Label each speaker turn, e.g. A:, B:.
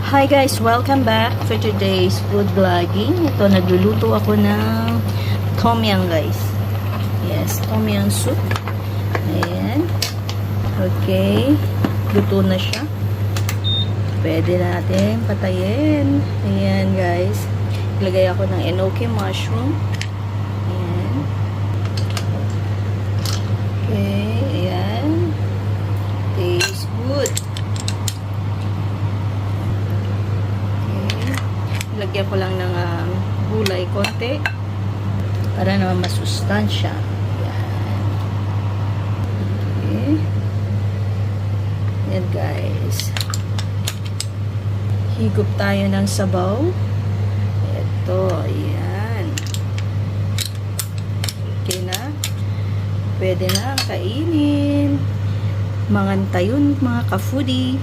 A: Hi guys, welcome back for today's food vlogging. Ito, nagluluto ako ng tom yum guys. Yes, tom yum soup. Ayan. Okay. Luto na siya. Pwede natin patayin. Ayan guys. Ilagay ako ng enoki mushroom. Ayan. Okay. Ayan. Tastes good. Lagyan ko lang ng gulay konti para naman masustansya. Yan. Okay. Yan guys. Higop tayo ng sabaw. Ito. Yan. Okay na. Pwede na kainin. Mga tayon, mga ka-foodie.